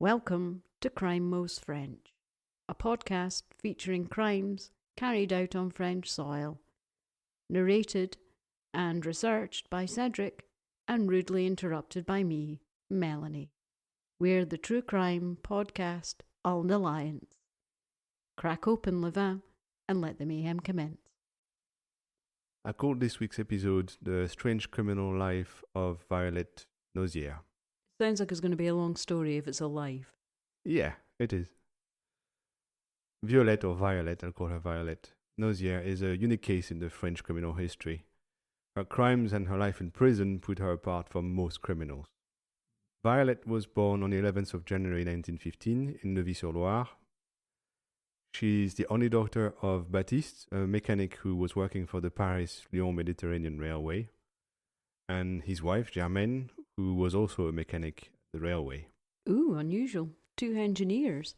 Welcome to Crime Most French, a podcast featuring crimes carried out on French soil, narrated and researched by Cedric and rudely interrupted by me, Melanie. We're the true crime podcast en alliance. Crack open le vin and let the mayhem commence. I called this week's episode The Strange Criminal Life of Violette Nozière. Sounds like it's going to be a long story if it's alive. Yeah, it is. Violette, or Violette, I'll call her Violette Nozière, is a unique case in the French criminal history. Her crimes and her life in prison put her apart from most criminals. Violette was born on the 11th of January 1915 in Neuvy-sur-Loire. She's the only daughter of Baptiste, a mechanic who was working for the Paris-Lyon Mediterranean Railway, and his wife, Germaine, who was also a mechanic at the railway. Ooh, unusual. 2 engineers.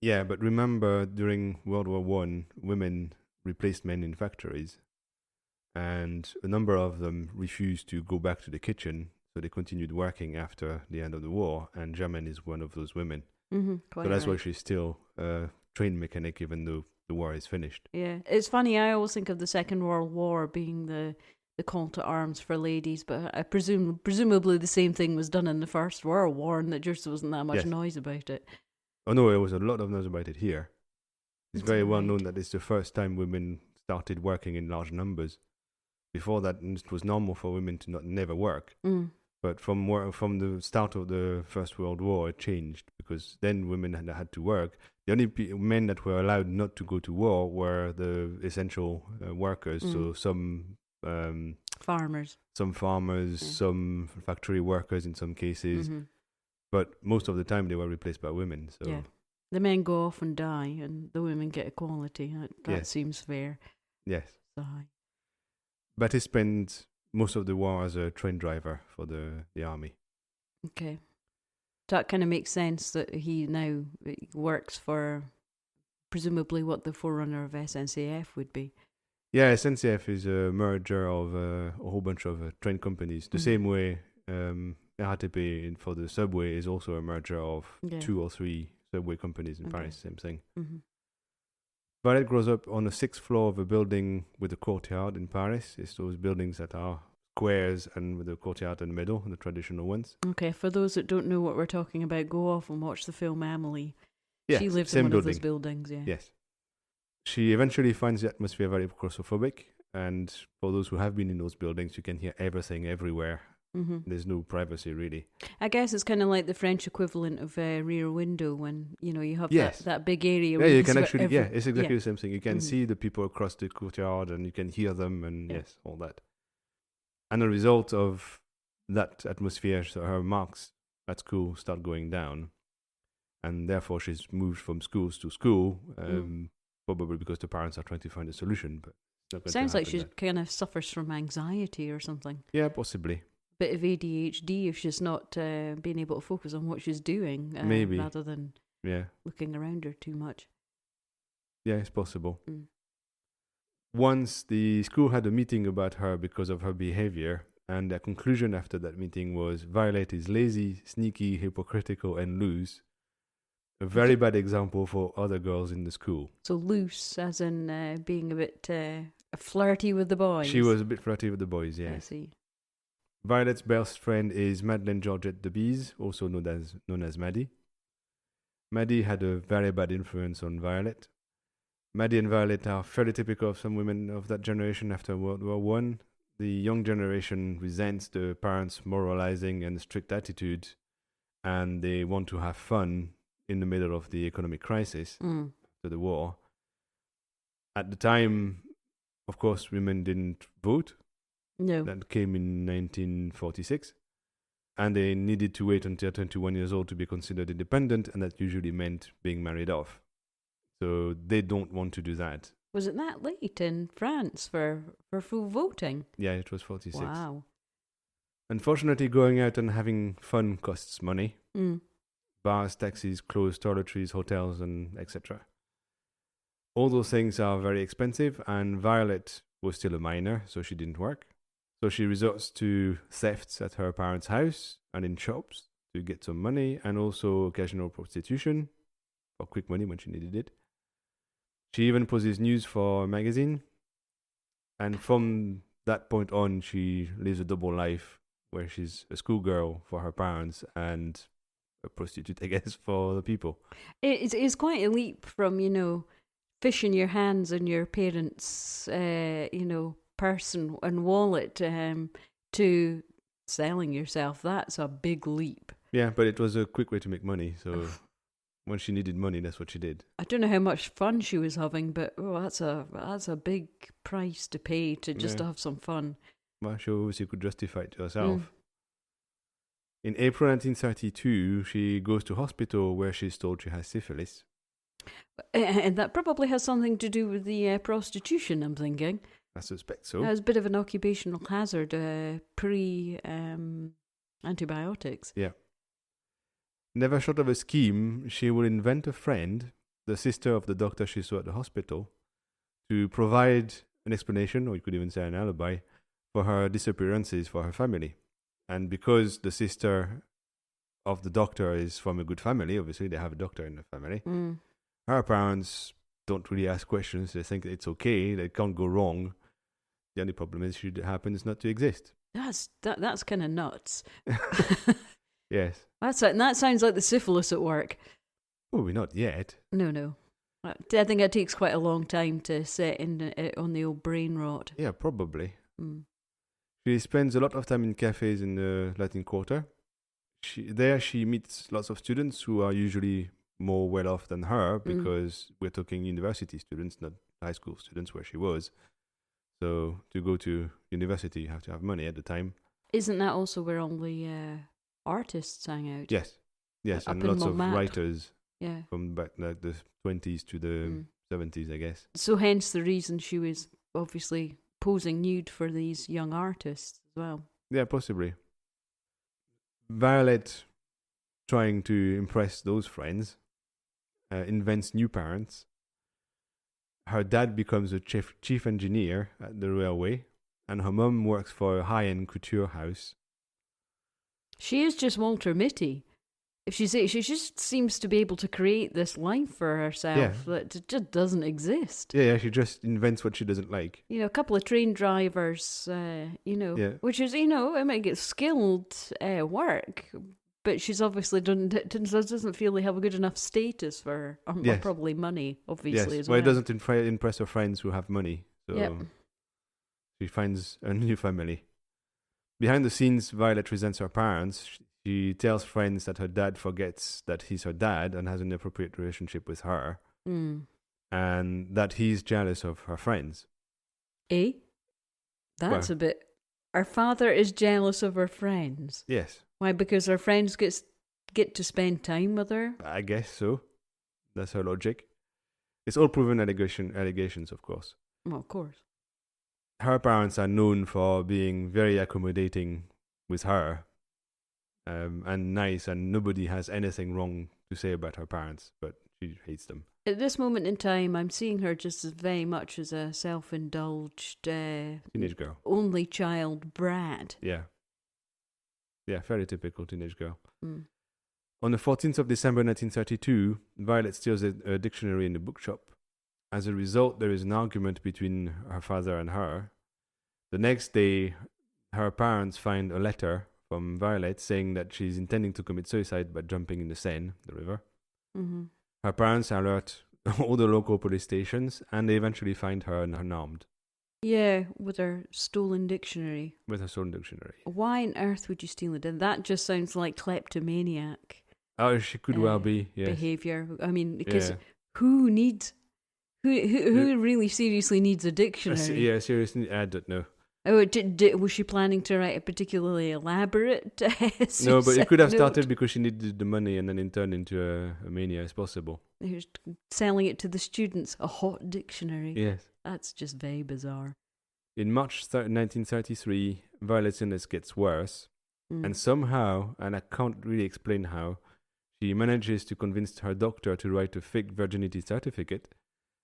Yeah, but remember, during World War I, women replaced men in factories, and a number of them refused to go back to the kitchen, so they continued working after the end of the war, and Germaine is one of those women. Quite So that's right. why she's still a trained mechanic, even though the war is finished. Yeah, it's funny. I always think of the Second World War being the call to arms for ladies, but I presumably the same thing was done in the First World War, and there just wasn't that much Yes. noise about it. Oh no, there was a lot of noise about it here. It's very well Right. known that it's the first time women started working in large numbers. Before that, it was normal for women to never work. But from the start of the First World War, it changed, because then women had to work. The only men that were allowed not to go to war were the essential workers. So some Farmers. some farmers, some factory workers in some cases. But most of the time they were replaced by women. So Yeah. The men go off and die, and the women get equality. That Yes. seems fair. yes. So, But he spent most of the war as a train driver for the army. okay. That kind of makes sense that he now works for presumably what the forerunner of SNCF would be. Yeah, SNCF is a merger of a whole bunch of train companies. The same way RATP for the subway is also a merger of 2 or 3 subway companies in Paris, same thing. Violette grows up on the 6th floor of a building with a courtyard in Paris. It's those buildings that are squares and with a courtyard in the middle, the traditional ones. Okay, for those that don't know what we're talking about, go off and watch the film Amelie. Yeah, She lives in same one building. of those buildings, yeah. Yes. She eventually finds the atmosphere very claustrophobic, and for those who have been in those buildings, you can hear everything everywhere. There's no privacy, really. I guess it's kind of like the French equivalent of Rear Window, when you have Yes. that big area. Yeah, where you can see actually, it's exactly yeah. the same thing. You can see the people across the courtyard, and you can hear them, and yes, all that. And a result of that atmosphere, so her marks at school start going down, and therefore she's moved from schools to school, probably because the parents are trying to find a solution. But it's not going Sounds to like she happen kind of suffers from anxiety or something. then. Yeah, possibly. Bit of ADHD if she's not being able to focus on what she's doing, Maybe. rather than looking around her too much. Yeah, it's possible. Once the school had a meeting about her because of her behavior, and the conclusion after that meeting was Violette is lazy, sneaky, hypocritical, and loose. A very bad example for other girls in the school. So loose, as in being a bit flirty with the boys. She was a bit flirty with the boys, I yes. see. Violette's best friend is Madeleine Georgette Debise, also known as Maddie. Maddie had a very bad influence on Violette. Maddie and Violette are fairly typical of some women of that generation after World War I. The young generation resents the parents' moralizing and strict attitude, and they want to have fun in the middle of the economic crisis after the war. At the time, of course, women didn't vote. No. That came in 1946. And they needed to wait until 21 years old to be considered independent, and that usually meant being married off. So they don't want to do that. Was it that late in France for full voting? Yeah, it was 46. Wow. Unfortunately, going out and having fun costs money. Bars, taxis, clothes, toiletries, hotels, and etc. All those things are very expensive, and Violette was still a minor, so she didn't work. So she resorts to thefts at her parents' house and in shops to get some money, and also occasional prostitution for quick money when she needed it. She even poses news for a magazine, and from that point on, she lives a double life where she's a schoolgirl for her parents and a prostitute, I guess, for the people. It's quite a leap from, fishing your hands in your parents', purse and wallet to selling yourself. That's a big leap. Yeah, but it was a quick way to make money. So when she needed money, that's what she did. I don't know how much fun she was having, but that's a big price to pay to just have some fun. Well, she obviously could justify it to herself. In April 1932, she goes to hospital where she's told she has syphilis. And that probably has something to do with the prostitution, I'm thinking. I suspect so. It was a bit of an occupational hazard pre-antibiotics. Yeah. Never short of a scheme, she will invent a friend, the sister of the doctor she saw at the hospital, to provide an explanation, or you could even say an alibi, for her disappearances for her family. And because the sister of the doctor is from a good family, obviously they have a doctor in the family, her parents don't really ask questions. They think it's okay, they can't go wrong. The only problem is she happens not to exist. That's kind of nuts. Yes. That sounds like the syphilis at work. Oh, we're not yet. No. I think it takes quite a long time to set in on the old brain rot. Yeah, probably. She spends a lot of time in cafes in the Latin Quarter. There she meets lots of students who are usually more well off than her, because we're talking university students, not high school students where she was. So to go to university, you have to have money at the time. Isn't that also where all the artists hang out? Yes, and lots of writers. Yeah. From back like the 20s to the 70s, I guess. So hence the reason she was obviously posing nude for these young artists as well. Yeah, possibly. Violette, trying to impress those friends, invents new parents. Her dad becomes a chief engineer at the railway, and her mum works for a high-end couture house. She is just Walter Mitty. If she just seems to be able to create this life for herself that just doesn't exist. Yeah, she just invents what she doesn't like. A couple of train drivers, which is, I mean, it's skilled work, but she's obviously doesn't feel they have a good enough status for her, or probably money, obviously, as well. Well, it doesn't impress her friends who have money, so she finds a new family. Behind the scenes, Violet resents her parents. She tells friends that her dad forgets that he's her dad and has an inappropriate relationship with her, and that he's jealous of her friends. That's a bit... Her father is jealous of her friends? Yes. Why? Because her friends get to spend time with her? I guess so. That's her logic. It's all proven allegations, of course. Well, of course. Her parents are known for being very accommodating with her, and nice, and nobody has anything wrong to say about her parents, but she hates them. At this moment in time, I'm seeing her just as very much as a self-indulged teenage girl, only child brat. Yeah, very typical teenage girl. On the 14th of December 1932, Violet steals a dictionary in the bookshop. As a result, there is an argument between her father and her. The next day, her parents find a letter from Violet saying that she's intending to commit suicide by jumping in the Seine, the river. Her parents alert all the local police stations, and they eventually find her unarmed. Yeah, with her stolen dictionary. Why on earth would you steal it? And that just sounds like kleptomaniac. Oh, she could well be, yes. Behaviour. I mean, because who really seriously needs a dictionary? Seriously, I don't know. Oh, was she planning to write a particularly elaborate No, but it could have started because she needed the money, and then it turned into a mania as possible. They're selling it to the students, a hot dictionary. Yes. That's just very bizarre. In March 1933, Violet's illness gets worse, and somehow, and I can't really explain how, she manages to convince her doctor to write a fake virginity certificate,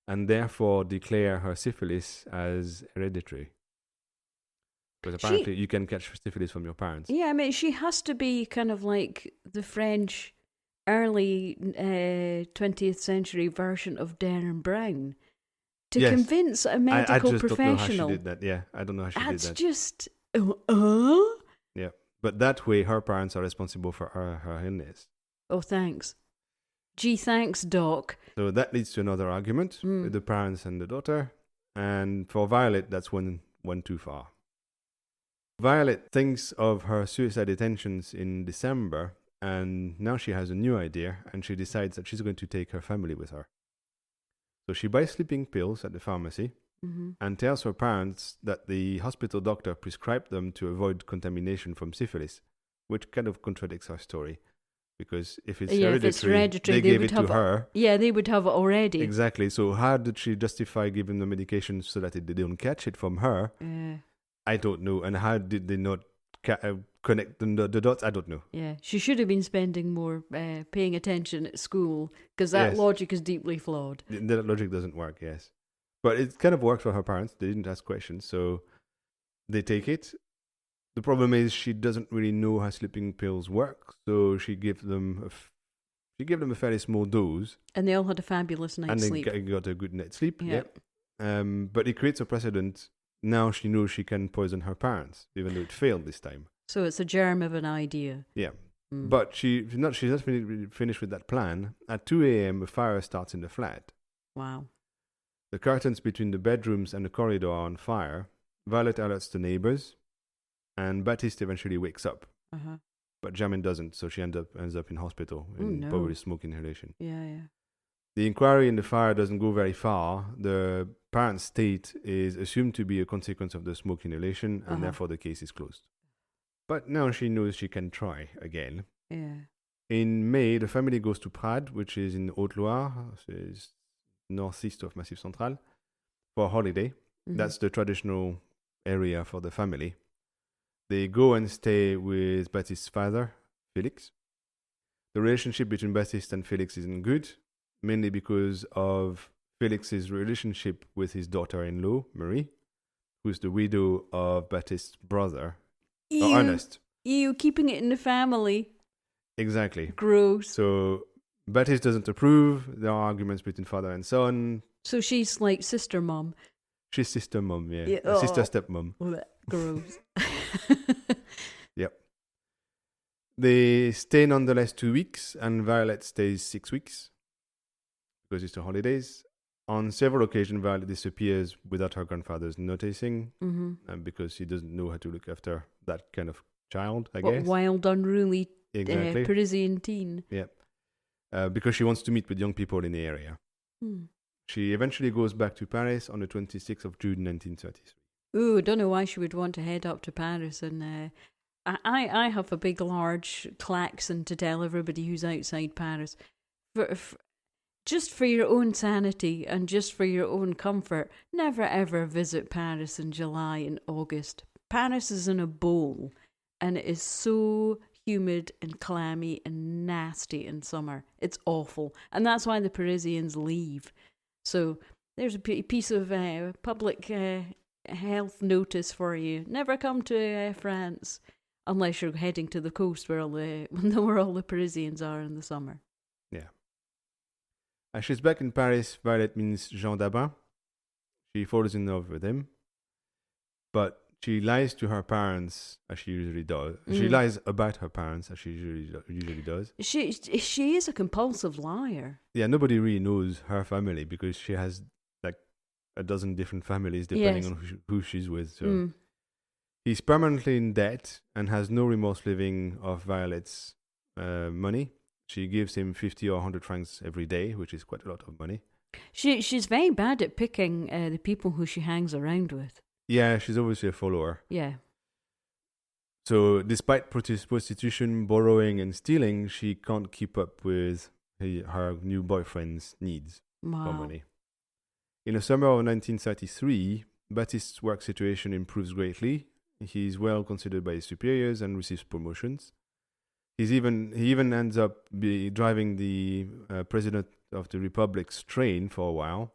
and therefore declare her syphilis as hereditary. Because apparently you can catch syphilis from your parents. Yeah, I mean, she has to be kind of like the French early 20th century version of Darren Brown to Yes. convince a medical I just professional. don't know how she did that. Yeah, I don't know how she did That's that. just... Yeah, but that way her parents are responsible for her illness. Oh, thanks. Gee, thanks, Doc. So that leads to another argument with the parents and the daughter. And for Violet, that's one too far. Violet thinks of her suicide intentions in December, and now she has a new idea, and she decides that she's going to take her family with her. So she buys sleeping pills at the pharmacy and tells her parents that the hospital doctor prescribed them to avoid contamination from syphilis, which kind of contradicts her story. Because if it's hereditary, they gave it to her. Yeah, they would have it already. Exactly. So how did she justify giving the medication so that they don't catch it from her? I don't know. And how did they not connect the dots? I don't know. Yeah, she should have been spending more paying attention at school, because that logic is deeply flawed. That logic doesn't work, yes. But it kind of works for her parents. They didn't ask questions, so they take it. The problem is she doesn't really know how sleeping pills work, so she gave them a fairly small dose. And they all had a fabulous night's sleep. And they got a good night's sleep, yep. But it creates a precedent. Now she knows she can poison her parents, even though it failed this time. So it's a germ of an idea. Yeah. But she's not finished with that plan. At 2 a.m., a fire starts in the flat. Wow. The curtains between the bedrooms and the corridor are on fire. Violet alerts the neighbors, and Baptiste eventually wakes up. But Jamin doesn't, so she ends up in hospital, probably smoke inhalation. Yeah. The inquiry in the fire doesn't go very far. The parent's state is assumed to be a consequence of the smoke inhalation, and therefore the case is closed. But now she knows she can try again. Yeah. In May, the family goes to Prades, which is in Haute-Loire, so it's northeast of Massif Central, for a holiday. That's the traditional area for the family. They go and stay with Baptiste's father, Félix. The relationship between Baptiste and Félix isn't good, mainly because of Félix's relationship with his daughter-in-law, Marie, who's the widow of Baptiste's brother, Ernest. Ew, keeping it in the family. Exactly. Gross. So Baptiste doesn't approve. There are arguments between father and son. So she's like sister mom. She's sister mom, yeah. Oh. Sister stepmom. Gross. Yep. They stay nonetheless 2 weeks, and Violet stays 6 weeks because it's the holidays. On several occasions, Violet disappears without her grandfather's noticing, because she doesn't know how to look after that kind of child, I guess. Wild, unruly Exactly. Parisian teen. Yep. Because she wants to meet with young people in the area. She eventually goes back to Paris on the 26th of June 1933. Ooh, I don't know why she would want to head up to Paris. And I have a big, large klaxon to tell everybody who's outside Paris. Just for your own sanity and just for your own comfort, never ever visit Paris in July and August. Paris is in a bowl, and it is so humid and clammy and nasty in summer. It's awful. And that's why the Parisians leave. So there's a piece of public health notice for you. Never come to France unless you're heading to the coast where all the Parisians are in the summer. Yeah. As she's back in Paris, Violet meets Jean-Daba. She falls in love with him. But she lies to her parents, as she usually does. She lies about her parents, as she usually does. She is a compulsive liar. Yeah, nobody really knows her family because she has like a dozen different families depending on who she's with. So he's permanently in debt and has no remorse living off Violet's money. She gives him 50 or 100 francs every day, which is quite a lot of money. She's very bad at picking the people who she hangs around with. Yeah, she's obviously a follower. Yeah. So despite prostitution, borrowing and stealing, she can't keep up with her new boyfriend's needs for money. In the summer of 1933, Baptiste's work situation improves greatly. He's well considered by his superiors and receives promotions. He even ends up driving the President of the Republic's train for a while.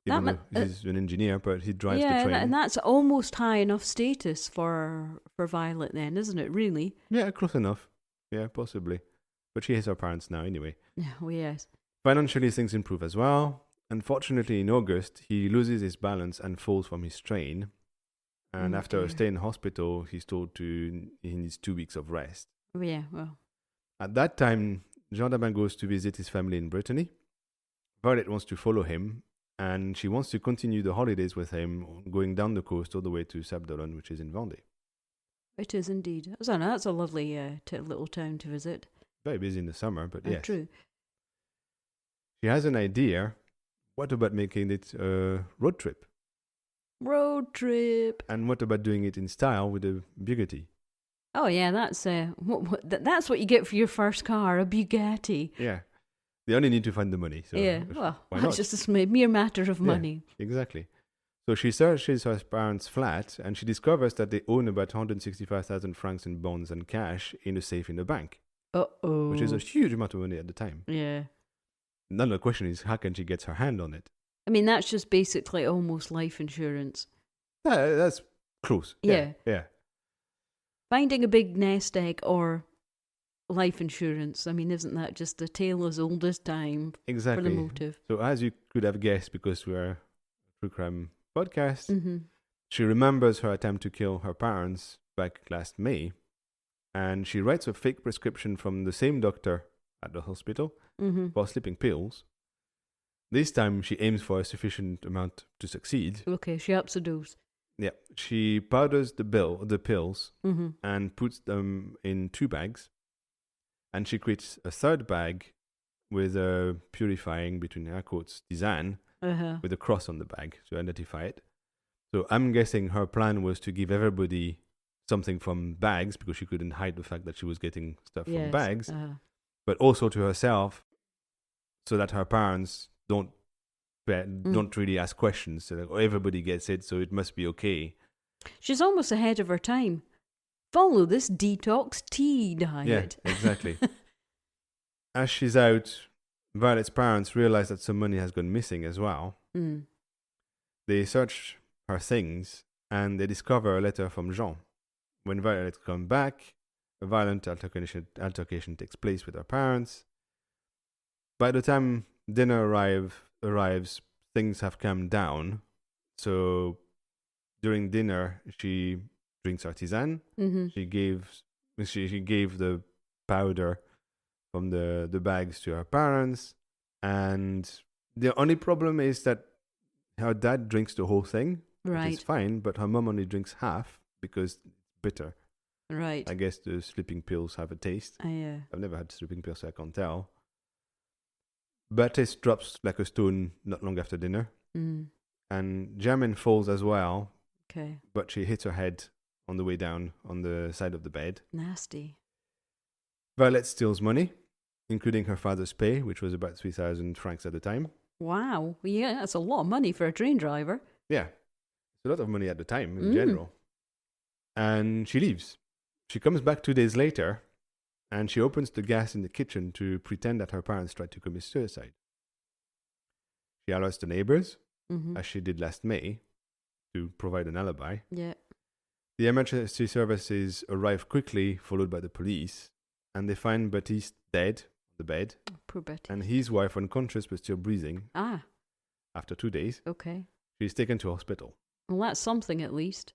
Even though he's an engineer, but he drives the train. Yeah, and that's almost high enough status for Violet then, isn't it, really? Yeah, close enough. Yeah, possibly. But she has her parents now anyway. Oh, yes. Financially, things improve as well. Unfortunately, in August, he loses his balance and falls from his train. And after a dear. stay in hospital, he's told he needs 2 weeks of rest. Oh, yeah, well. At that time, Jean-Daba goes to visit his family in Brittany. Violette wants to follow him, and she wants to continue the holidays with him, going down the coast all the way to Sabdolon, which is in Vendée. It is indeed. That's a lovely little town to visit. Very busy in the summer, but yes. True. She has an idea. What about making it a road trip? Road trip. And what about doing it in style with a Bugatti? Oh, yeah, that's what you get for your first car, a Bugatti. Yeah. They only need to find the money. So yeah, well, why that's not? just a mere matter of money. Yeah, exactly. So she searches her parents' flat and she discovers that they own about 165,000 francs in bonds and cash in a safe in the bank. Uh-oh. Which is a huge amount of money at the time. Yeah. Now the question is, how can she get her hand on it? I mean, that's just basically almost life insurance. That's close. Yeah. Yeah. Finding a big nest egg or life insurance. I mean, isn't that just a tale as old as time Exactly. for the motive? So as you could have guessed, because we're a true crime podcast, Mm-hmm. she remembers her attempt to kill her parents back last May, and she writes a fake prescription from the same doctor at the hospital for sleeping pills. This time she aims for a sufficient amount to succeed. Okay, she ups the dose. Yeah, she powders the pills and puts them in 2 bags, and she creates a 3rd bag with a purifying, between air quotes, design with a cross on the bag to identify it. So I'm guessing her plan was to give everybody something from bags, because she couldn't hide the fact that she was getting stuff from bags, but also to herself, so that her parents don't really ask questions. So like, everybody gets it, so it must be okay. She's almost ahead of her time. Follow this detox tea diet. Yeah, exactly. As she's out, Violette's parents realize that some money has gone missing as well. They search her things and they discover a letter from Jean. When Violet comes back, a violent altercation takes place with her parents. By the time dinner arrives, things have calmed down. So during dinner, she drinks her tisane. She gave the powder from the bags to her parents, and the only problem is that her dad drinks the whole thing, which is fine, but her mom only drinks half because it's bitter. Right. I guess the sleeping pills have a taste. I've never had sleeping pills, so I can't tell. Baptiste drops like a stone not long after dinner, and Germaine falls as well. Okay. But she hits her head on the way down on the side of the bed. Nasty. Violette steals money, including her father's pay, which was about 3,000 francs at the time. Wow. Yeah, that's a lot of money for a train driver. Yeah. It's a lot of money at the time in general. And she leaves. She comes back 2 days later, and she opens the gas in the kitchen to pretend that her parents tried to commit suicide. She alerts the neighbors, as she did last May, to provide an alibi. Yeah. The emergency services arrive quickly, followed by the police, and they find Baptiste dead on the bed. Oh, poor Betty. And his wife unconscious but still breathing. After 2 days. Okay. She's taken to hospital. Well, that's something at least.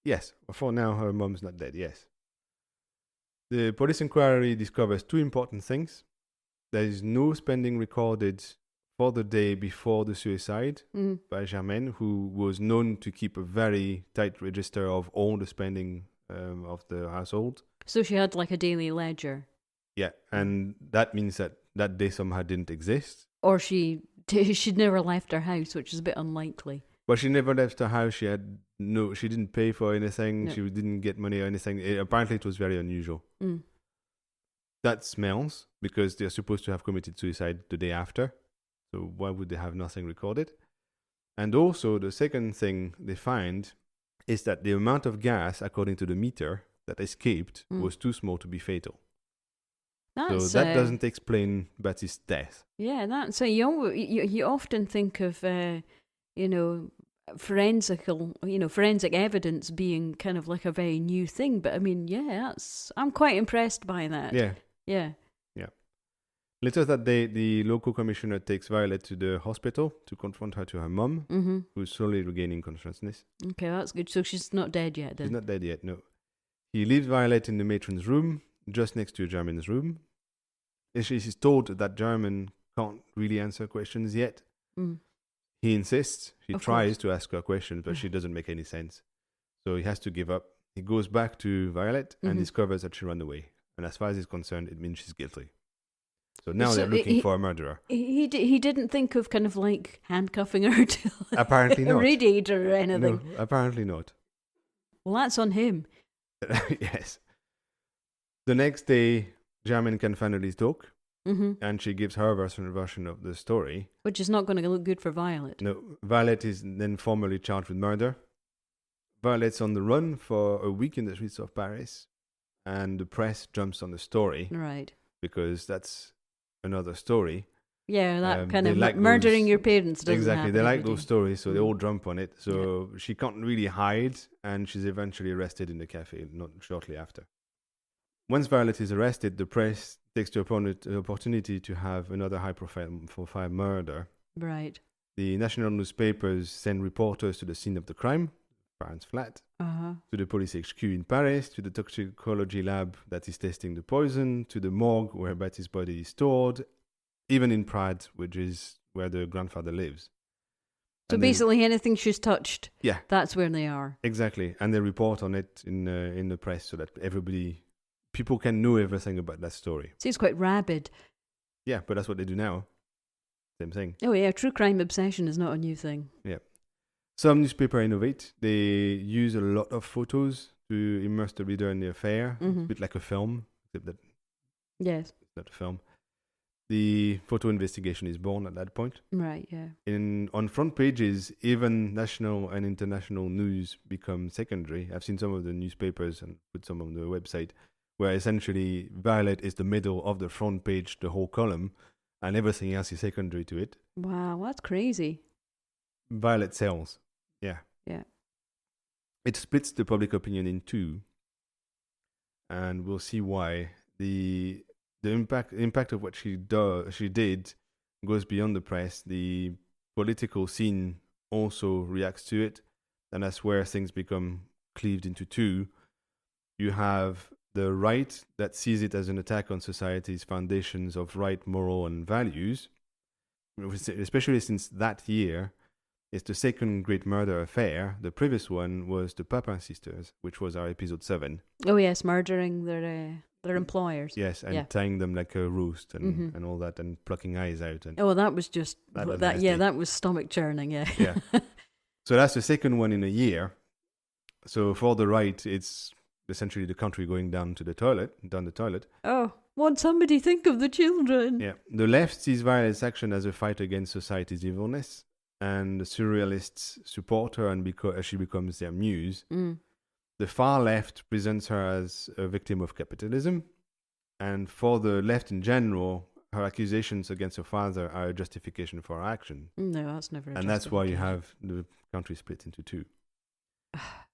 Yes, for now her mom's not dead, yes. The police inquiry discovers 2 important things. There is no spending recorded for the day before the suicide by Germaine, who was known to keep a very tight register of all the spending of the household. So she had like a daily ledger. Yeah, and that means that that day somehow didn't exist. Or she'd never left her house, which is a bit unlikely. But she never left her house. She didn't pay for anything. No. She didn't get money or anything. Apparently it was very unusual. That smells, because they're supposed to have committed suicide the day after. So why would they have nothing recorded? And also, the second thing they find is that the amount of gas, according to the meter, that escaped was too small to be fatal. So that doesn't explain Baptiste's death. Yeah, so you often think of, forensic evidence being kind of like a very new thing. But I mean, I'm quite impressed by that. Yeah. Yeah. Later that day, the local commissioner takes Violette to the hospital to confront her to her mum, who's slowly regaining consciousness. Okay, that's good. So she's not dead yet then? She's not dead yet, no. He leaves Violette in the matron's room, just next to German's room. She's told that German can't really answer questions yet. He insists. She tries to ask her questions, but she doesn't make any sense. So he has to give up. He goes back to Violette and discovers that she ran away. And as far as he's concerned, it means she's guilty. So now they're looking for a murderer. He didn't think of kind of like handcuffing her to apparently not. a radiator or anything. No, apparently not. Well, that's on him. Yes. The next day, German can finally talk, and she gives her version of the story. Which is not going to look good for Violet. No, Violet is then formally charged with murder. Violet's on the run for a week in the streets of Paris, and the press jumps on the story. Right. Because that's another story. Yeah, that kind of like murdering your parents doesn't exactly. happen They like every those day. stories, so they all jump on it. So she can't really hide, and she's eventually arrested in the cafe not shortly after. Once Violet is arrested, the press takes the opportunity to have another high-profile murder. Right. The national newspapers send reporters to the scene of the crime, parents' flat, to the police HQ in Paris, to the toxicology lab that is testing the poison, to the morgue where Betty's body is stored, even in Prague, which is where the grandfather lives. So basically anything she's touched, yeah, that's where they are. Exactly. And they report on it in the press so that people can know everything about that story. See, it's quite rabid. Yeah, but that's what they do now. Same thing. Oh yeah, true crime obsession is not a new thing. Yeah. Some newspapers innovate. They use a lot of photos to immerse the reader in the affair. It's a bit like a film, except that yes, it's not a film. The photo investigation is born at that point. Right, yeah. On front pages, even national and international news become secondary. I've seen some of the newspapers and put some on the website where essentially Violet is the middle of the front page, the whole column, and everything else is secondary to it. Wow, that's crazy. Violet sells. Yeah. Yeah. It splits the public opinion in two, and we'll see why. The impact of what she did goes beyond the press. The political scene also reacts to it, and that's where things become cleaved into two. You have the right that sees it as an attack on society's foundations of right, moral, and values, especially since that year is the second great murder affair. The previous one was the Papin sisters, which was our episode 7. Oh yes, murdering their employers. Yes, and tying them like a roast and all that, and plucking eyes out. And that was just that was stomach churning. Yeah. Yeah. So that's the second one in a year. So for the right, it's essentially the country going down the toilet. Oh, won't somebody think of the children? Yeah. The left sees Violet's action as a fight against society's evilness, and the surrealists support her and she becomes their muse. The far left presents her as a victim of capitalism, and for the left in general, her accusations against her father are a justification for her action. No, that's never a and that's why you have the country split into two.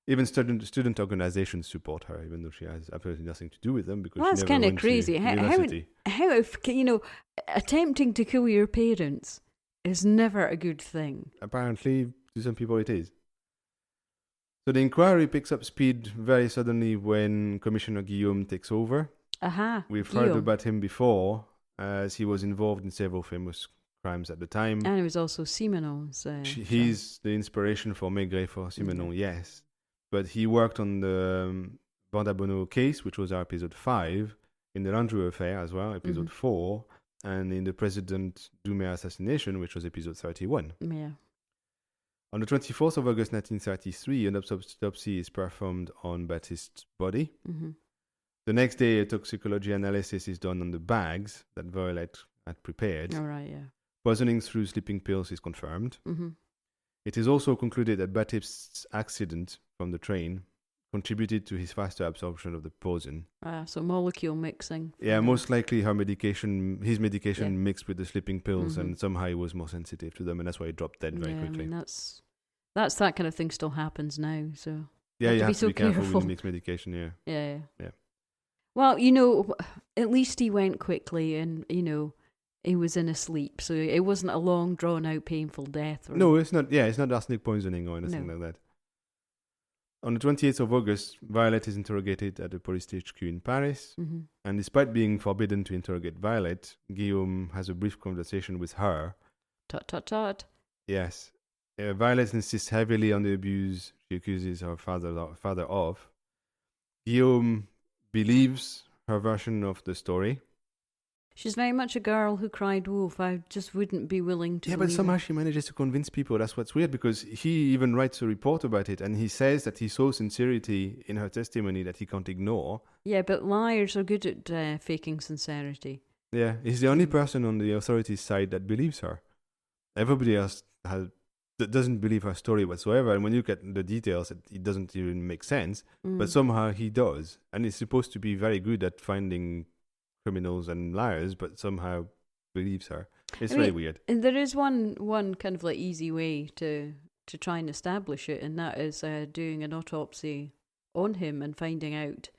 Even student organizations support her, even though she has absolutely nothing to do with them, because that's kind of crazy. How attempting to kill your parents is never a good thing. Apparently, to some people it is. So the inquiry picks up speed very suddenly when Commissioner Guillaume takes over. We've heard about him before, as he was involved in several famous crimes at the time. And he was also Simenon's. He's the inspiration for Maigret for Simenon, yes. But he worked on the Vandabonneau case, which was our episode 5, in the Landru affair as well, episode 4, and in the President Doumer assassination, which was episode 31. Yeah. On the 24th of August 1933, an autopsy is performed on Baptiste's body. The next day, a toxicology analysis is done on the bags that Violette had prepared. All right, yeah. Poisoning through sleeping pills is confirmed. It is also concluded that Baptiste's accident from the train contributed to his faster absorption of the poison. So molecule mixing. Yeah, most likely his medication mixed with the sleeping pills, and somehow he was more sensitive to them, and that's why he dropped dead very quickly. I mean, That kind of thing still happens now, so... Yeah, you have so to be careful careful. when you mix medication, Yeah. Yeah. Well, at least he went quickly and, he was in a sleep, so it wasn't a long, drawn-out, painful death. No, it's not. Yeah, it's not arsenic poisoning or anything No. like that. On the 28th of August, Violette is interrogated at the police HQ in Paris. Mm-hmm. And despite being forbidden to interrogate Violette, Guillaume has a brief conversation with her. Tut, tut, tut. Yes. Violette insists heavily on the abuse she accuses her father of. Guillaume believes her version of the story. She's very much a girl who cried wolf. I just wouldn't be willing to. Yeah, but somehow she manages to convince people. That's what's weird, because he even writes a report about it, and he says that he saw sincerity in her testimony that he can't ignore. Yeah, but liars are good at faking sincerity. Yeah, he's the only person on the authorities' side that believes her. Everybody else doesn't believe her story whatsoever, and when you look at the details, it doesn't even make sense. But somehow he does, and he's supposed to be very good at finding criminals and liars, but somehow believes her. It's very weird. And there is one kind of like easy way to try and establish it, and that is doing an autopsy on him and finding out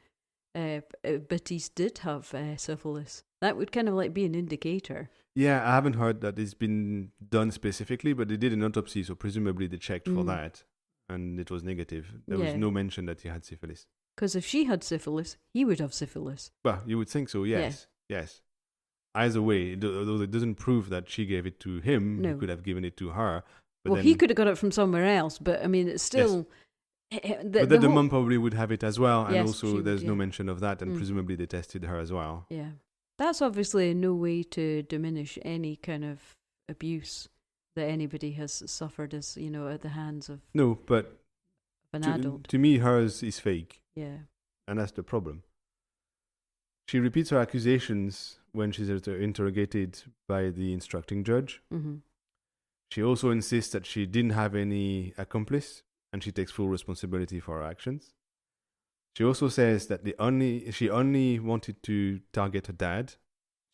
Baptiste did have syphilis. That would kind of like be an indicator. Yeah, I haven't heard that it's been done specifically, but they did an autopsy, so presumably they checked for that, and it was negative. There was no mention that he had syphilis. Because if she had syphilis, he would have syphilis. Well, you would think so, yes. Yeah. Yes. Either way, although it doesn't prove that she gave it to him, he could have given it to her. But he could have got it from somewhere else, but I mean, it's still... Yes. But then the mum probably would have it as well, and also there's no would, mention of that, and presumably they tested her as well. Yeah. That's obviously no way to diminish any kind of abuse that anybody has suffered as, at the hands of an adult. To me, hers is fake. Yeah. And that's the problem. She repeats her accusations when she's interrogated by the instructing judge. Mm-hmm. She also insists that she didn't have any accomplice, and she takes full responsibility for her actions. She also says that she only wanted to target her dad.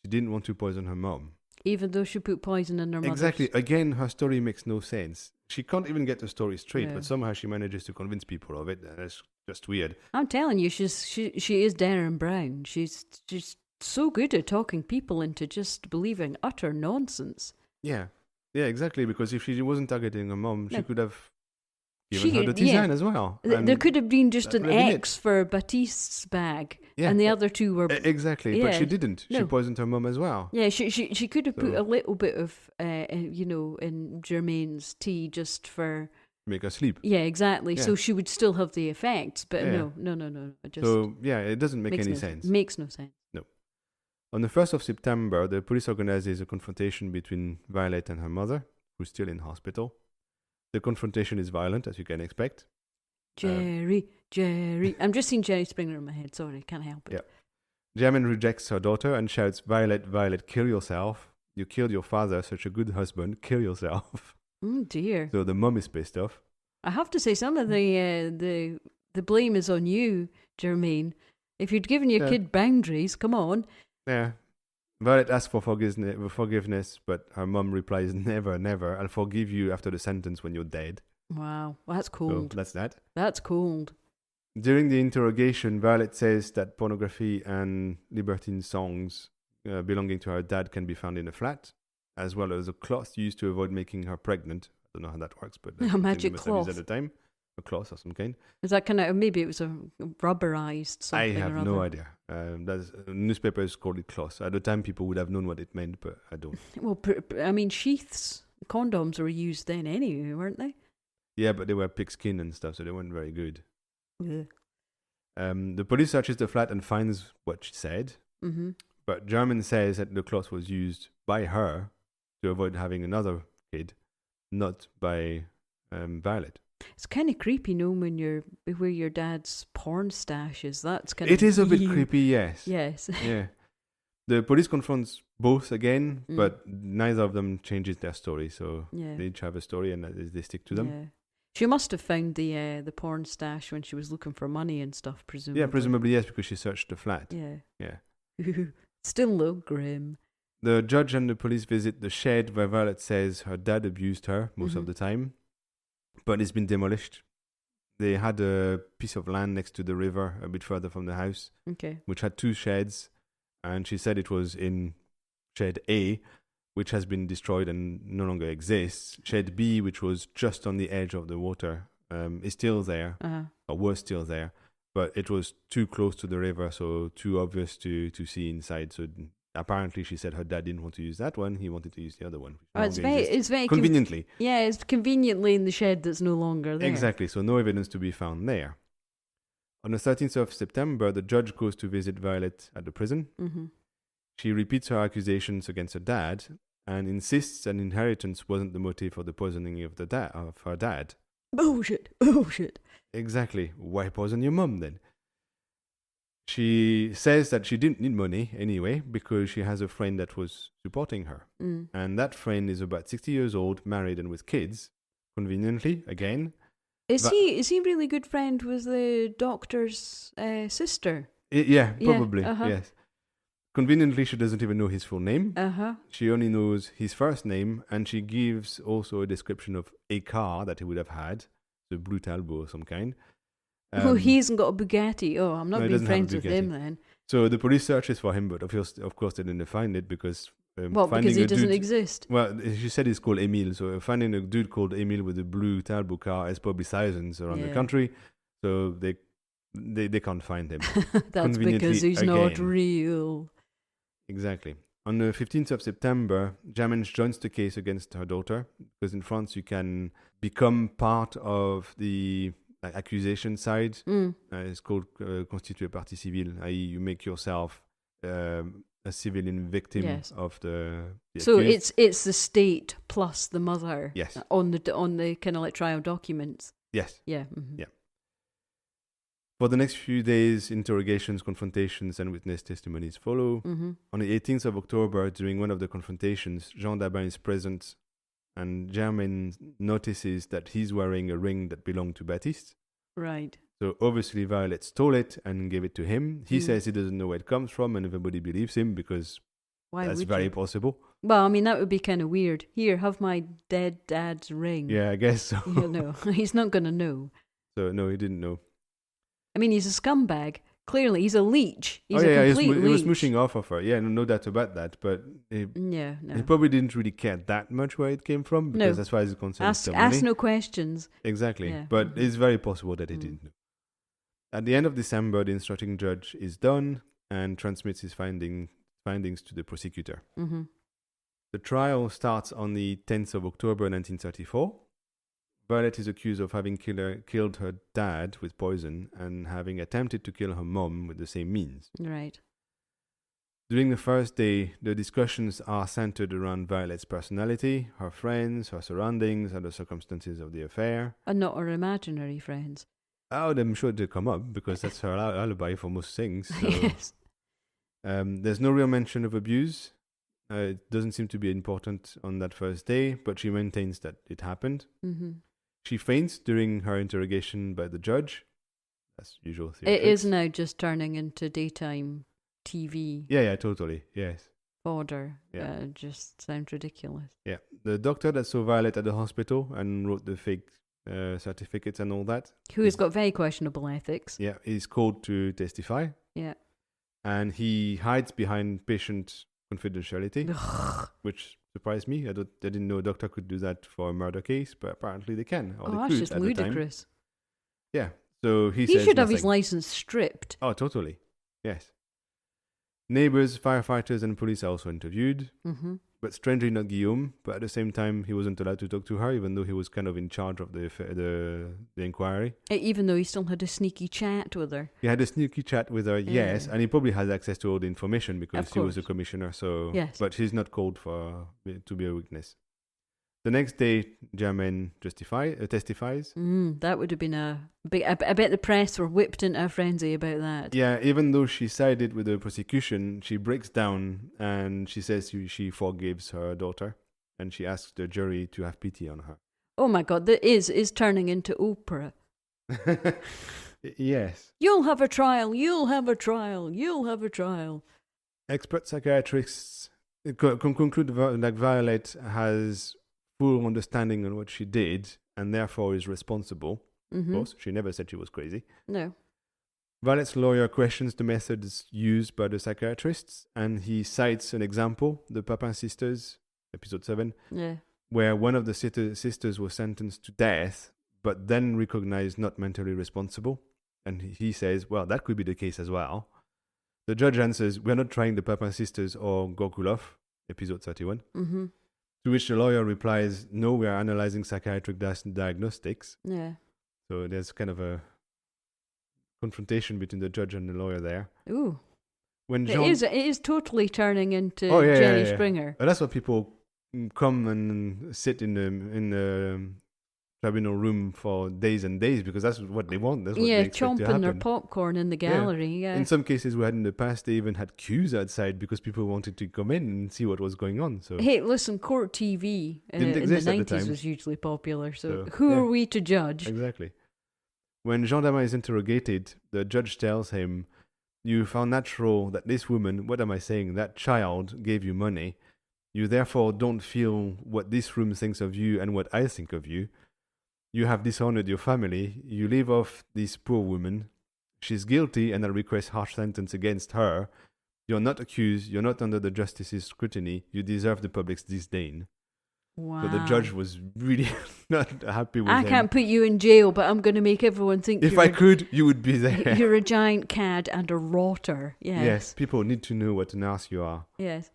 She didn't want to poison her mom. Even though she put poison in her mother's... Exactly. Again, her story makes no sense. She can't even get the story straight, but somehow she manages to convince people of it. And it's just weird. I'm telling you, she is Darren Brown. She's so good at talking people into just believing utter nonsense. Yeah. Yeah, exactly. Because if she wasn't targeting her mom, she could have given her the tisane as well. There could have been just an X for Baptiste's bag, and the other two were... Exactly, but she didn't. No. She poisoned her mum as well. Yeah, she could have put a little bit of, in Germaine's tea just for... Make her sleep. Yeah, exactly. Yeah. So she would still have the effects, but no. It doesn't make any sense. Makes no sense. No. On the 1st of September, the police organizes a confrontation between Violette and her mother, who's still in hospital. The confrontation is violent, as you can expect. Jerry. I'm just seeing Jerry Springer in my head. Sorry, can't help it. Yeah. Germaine rejects her daughter and shouts, Violette, kill yourself. You killed your father, such a good husband. Kill yourself. Oh, dear. So the mum is pissed off. I have to say, some of the blame is on you, Germaine. If you'd given your kid boundaries, come on. Yeah. Violette asks for forgiveness, but her mum replies, never, never. I'll forgive you after the sentence when you're dead. Wow, well, that's cold. So that's that. That's cold. During the interrogation, Violette says that pornography and libertine songs belonging to her dad can be found in a flat, as well as a cloth used to avoid making her pregnant. I don't know how that works, but a magic cloth at the time. A cloth of some kind. Is that kind of, maybe it was a rubberized something? I have no idea. Newspapers called it cloth. At the time, people would have known what it meant, but I don't. Well, I mean, sheaths, condoms were used then anyway, weren't they? Yeah, but they were pigskin and stuff, so they weren't very good. Yeah. The police searches the flat and finds what she said, but Germaine says that the cloth was used by her to avoid having another kid, not by Violette. It's kind of creepy, when you're where your dad's porn stash is. That's kind of... It is a bit creepy, yes. Yes. Yeah. The police confronts both again, but neither of them changes their story, so they each have a story and they stick to them. Yeah. She must have found the porn stash when she was looking for money and stuff, presumably. Yeah, presumably, yes, because she searched the flat. Yeah. Yeah. Still look grim. The judge and the police visit the shed where Violette says her dad abused her most of the time. but it's been demolished. They had a piece of land next to the river a bit further from the house, Okay. which had 2 sheds, and she said it was in shed A, which has been destroyed and no longer exists. Shed B, which was just on the edge of the water, is still there, or was still there, but it was too close to the river, so too obvious to see inside. So apparently, she said her dad didn't want to use that one; he wanted to use the other one. Oh, it's very conveniently. it's conveniently in the shed that's no longer there. Exactly. So no evidence to be found there. On the 13th of September, the judge goes to visit Violette at the prison. Mm-hmm. She repeats her accusations against her dad and insists an inheritance wasn't the motive for the poisoning of her dad. Bullshit. Exactly. Why poison your mum then? She says that she didn't need money anyway because she has a friend that was supporting her. Mm. And that friend is about 60 years old, married and with kids. Conveniently, again. Is he really good friend with the doctor's sister? Yeah, probably, uh-huh. yes. Conveniently, she doesn't even know his full name. Uh-huh. She only knows his first name, and she gives also a description of a car that he would have had, a blue Talbot of some kind. He hasn't got a Bugatti. Oh, I'm not being friends with him then. So the police searches for him, but of course they didn't find it because... because he doesn't exist? Well, she said he's called Emile, so finding a dude called Emile with a blue Talbot car is probably thousands around the country, so they can't find him. That's because he's not real. Exactly. On the 15th of September, Germaine joins the case against her daughter, because in France you can become part of the accusation side. It's called constituer partie civile, i.e. you make yourself a civilian victim of the so accused. It's the state plus the mother. Yes. On the kind of like trial documents. Yes. Yeah. Mm-hmm. Yeah. For the next few days, interrogations, confrontations, and witness testimonies follow. Mm-hmm. On the 18th of October, during one of the confrontations, Jean-Daba is present, and Germaine notices that he's wearing a ring that belonged to Baptiste. Right. So obviously Violette stole it and gave it to him. He says he doesn't know where it comes from, and everybody believes him because that's very possible. Well, I mean, that would be kind of weird. Here, have my dead dad's ring. Yeah, I guess so. No, he's not going to know. So no, he didn't know. I mean, he's a scumbag. Clearly, he's a leech. He's a complete leech. He was smooshing off of her. Yeah, no doubt about that. But he probably didn't really care that much where it came from because as far as he's concerned, ask no questions. Exactly. Yeah. But it's very possible that he didn't know. At the end of December, the instructing judge is done and transmits his findings to the prosecutor. Mm-hmm. The trial starts on the 10th of October 1934. Violette is accused of having killed her dad with poison and having attempted to kill her mom with the same means. Right. During the first day, the discussions are centered around Violette's personality, her friends, her surroundings, and the circumstances of the affair. And not her imaginary friends. Oh, I'm sure they'll come up because that's her alibi for most things. So. Yes. There's no real mention of abuse. It doesn't seem to be important on that first day, but she maintains that it happened. Mm-hmm. She faints during her interrogation by the judge. That's usual theory. It is now just turning into daytime TV. Yeah, totally. Yes. Fodder. Yeah. Just sounds ridiculous. Yeah. The doctor that saw Violette at the hospital and wrote the fake certificates and all that. Who has got very questionable ethics. Yeah, he's called to testify. Yeah. And he hides behind patient confidentiality, which surprised me. I didn't know a doctor could do that for a murder case, but apparently they can. Or they could that's just at ludicrous. The time. Yeah. So he should have nothing. his license stripped. Oh, totally. Yes. Neighbors, firefighters, and police are also interviewed. Mm-hmm. But strangely not Guillaume. But at the same time, he wasn't allowed to talk to her, even though he was kind of in charge of the inquiry. Even though he still had a sneaky chat with her. He had a sneaky chat with her, yes, and he probably has access to all the information because he was a commissioner. So, yes. But he's not called to be a witness. The next day, Germaine testifies. That would have been I bet the press were whipped into a frenzy about that. Yeah, even though she sided with the prosecution, she breaks down and she says she forgives her daughter and she asks the jury to have pity on her. Oh my God, that is turning into Oprah. Yes. You'll have a trial, you'll have a trial, you'll have a trial. Expert psychiatrists conclude that Violette has full understanding on what she did and therefore is responsible. Of course, she never said she was crazy. No. Violette's lawyer questions the methods used by the psychiatrists, and he cites an example, the Papin sisters, episode 7, where one of the sisters was sentenced to death, but then recognized not mentally responsible. And he says, well, that could be the case as well. The judge answers, we're not trying the Papin sisters or Gorkulov, episode 31. To which the lawyer replies, no, we are analyzing psychiatric diagnostics. Yeah. So there's kind of a confrontation between the judge and the lawyer there. Ooh. When it is totally turning into Jerry Springer. That's what people come and sit in the tribunal room for days and days, because that's what they want. That's what they expect to happen. Chomping their popcorn in the gallery. Yeah. In some cases we had in the past, they even had queues outside because people wanted to come in and see what was going on. So hey, listen, court TV in the 90s was hugely popular. So who are we to judge? Exactly. When Jean-Daba is interrogated, the judge tells him, you found natural that this woman, what am I saying, that child gave you money. You therefore don't feel what this room thinks of you and what I think of you. You have dishonored your family. You leave off this poor woman. She's guilty and I request harsh sentence against her. You're not accused. You're not under the justice's scrutiny. You deserve the public's disdain. Wow. So the judge was really not happy with him. I can't put you in jail, but I'm going to make everyone think if I could, you would be there. You're a giant cad and a rotter. Yes, people need to know what an arse you are. Yes.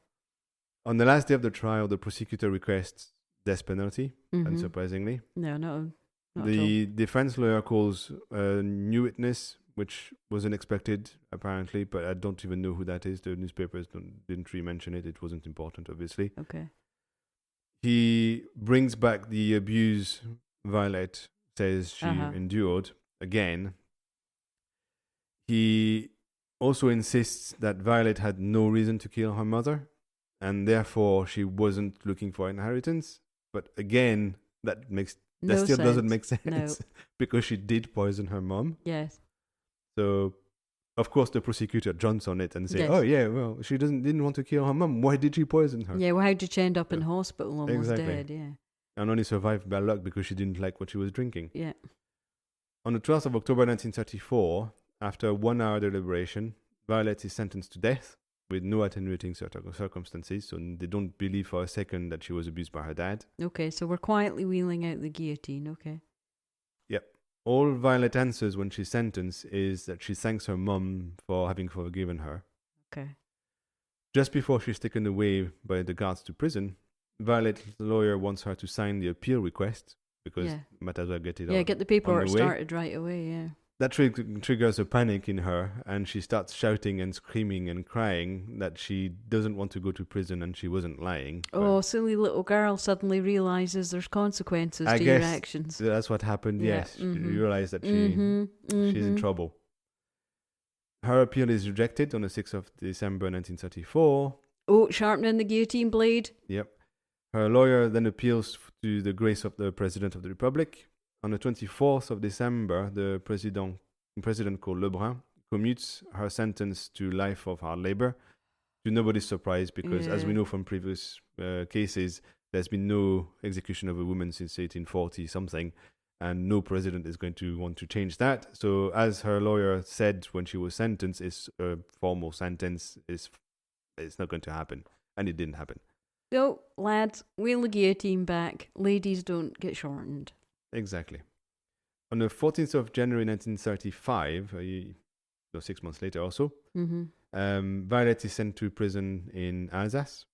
On the last day of the trial, the prosecutor requests death penalty, unsurprisingly. No. The defense lawyer calls a new witness, which was unexpected, apparently, but I don't even know who that is. The newspapers didn't really mention it. It wasn't important, obviously. Okay. He brings back the abuse Violette says she endured again. He also insists that Violette had no reason to kill her mother, and therefore she wasn't looking for inheritance. But again, that still doesn't make sense because she did poison her mom. Yes. So, of course, the prosecutor jumps on it and says, "Oh yeah, well, she didn't want to kill her mom. Why did she poison her?" Yeah. Well, how did she end up in hospital almost dead? Yeah. And only survived by luck because she didn't like what she was drinking. Yeah. On the 12th of October 1934, after 1 hour deliberation, Violette is sentenced to death with no attenuating circumstances, so they don't believe for a second that she was abused by her dad. Okay, so we're quietly wheeling out the guillotine, okay. Yep. All Violette answers when she's sentenced is that she thanks her mum for having forgiven her. Okay. Just before she's taken away by the guards to prison, Violette's lawyer wants her to sign the appeal request, because might as well get it get the paperwork started right away, yeah. That triggers a panic in her, and she starts shouting and screaming and crying that she doesn't want to go to prison and she wasn't lying. Oh, silly little girl suddenly realises there's consequences to your actions. That's what happened, yes. She realised that she's in trouble. Her appeal is rejected on the 6th of December 1934. Oh, sharpening the guillotine blade. Yep. Her lawyer then appeals to the grace of the President of the Republic. On the 24th of December, the president called Lebrun commutes her sentence to life of hard labor, to nobody's surprise, because as we know from previous cases, there's been no execution of a woman since 1840-something, and no president is going to want to change that. So as her lawyer said when she was sentenced, it's a formal sentence, it's not going to happen, and it didn't happen. So, lads, wheel the guillotine back. Ladies don't get shortened. Exactly. On the 14th of January 1935, 6 months later also, Violette is sent to prison in Alsace.